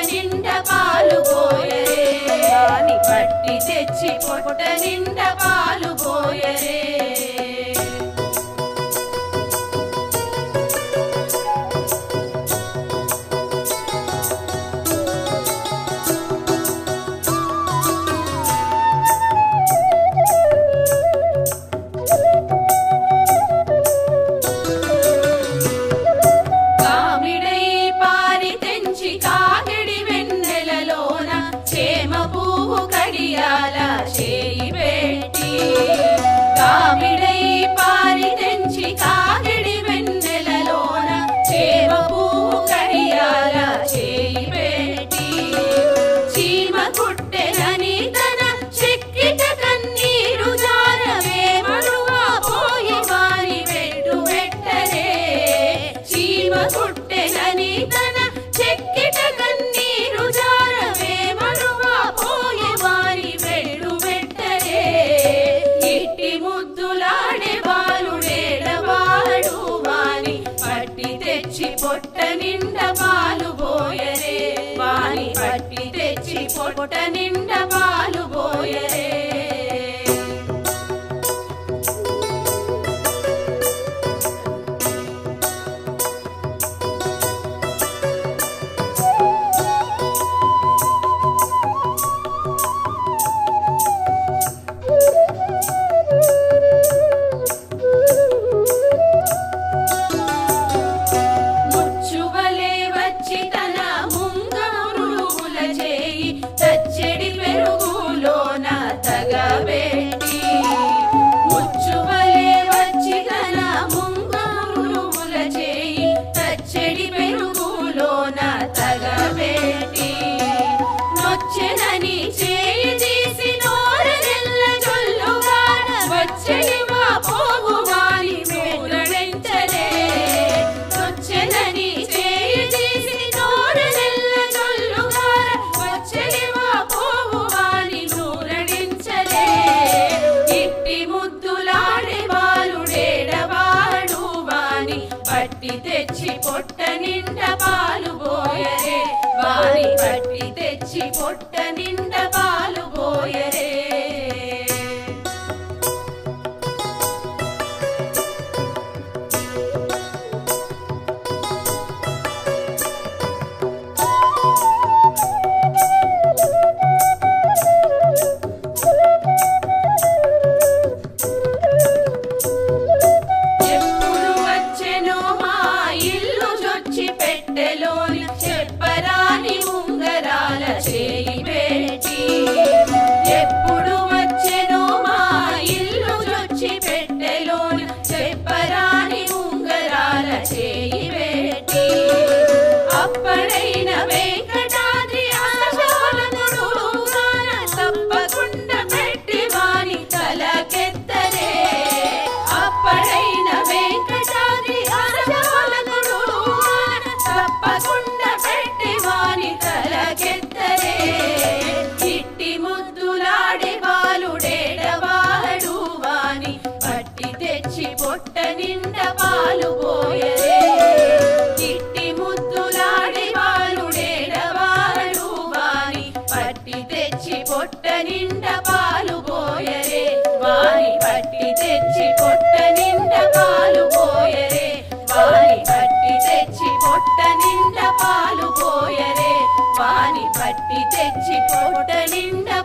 నిండా పాలు పోయరే వాని పట్టి తెచ్చి పొట్ట నిండా పాలు పోయరే పొట్ట నిండా పాలు పోయరే వాని పట్టి తెచ్చి పొట్ట నిండా పాలు పోయరే పట్టి తెచ్చి పొట్ట నిండా పాలు పోయరే వాని పట్టి తెచ్చి పొట్ట నిండా పాలు పోయరే చెప్పరాని ఉంగరాల చేయి పెట్టి ఎప్పుడు వచ్చెనో మా ఇల్లు జొచ్చి పెట్టెలోని చెప్పరాని ఉంగరాల చేయి పెట్టి అప్పడైన వెంకటాద్రి ఆశోలనుడు తప్పకుండా పెట్టి వాని తలకెత్తరే అప్పడైన వెంకటాద్రి ఆశోలనుడు తప్పకుండా పెట్టి వాని తలకెత్తరే ఇట్టి ముద్దులాడే బాలుడేడవాడు వాని పట్టి తెచ్చి పొట్ట నిండా పాలు పోయరే ఇట్టి ముద్దులాడే బాలుడేడవాడు వాని పట్టి తెచ్చి పొట్ట నిండా పాలు పోయరే వాని పట్టి తెచ్చి పొట్ట నిండా పాలు పోయరే వాని పట్టి తెచ్చి పొట్ట నిండా పాలు పోయరే వాని పట్టి తెచ్చి పొట్ట నిండా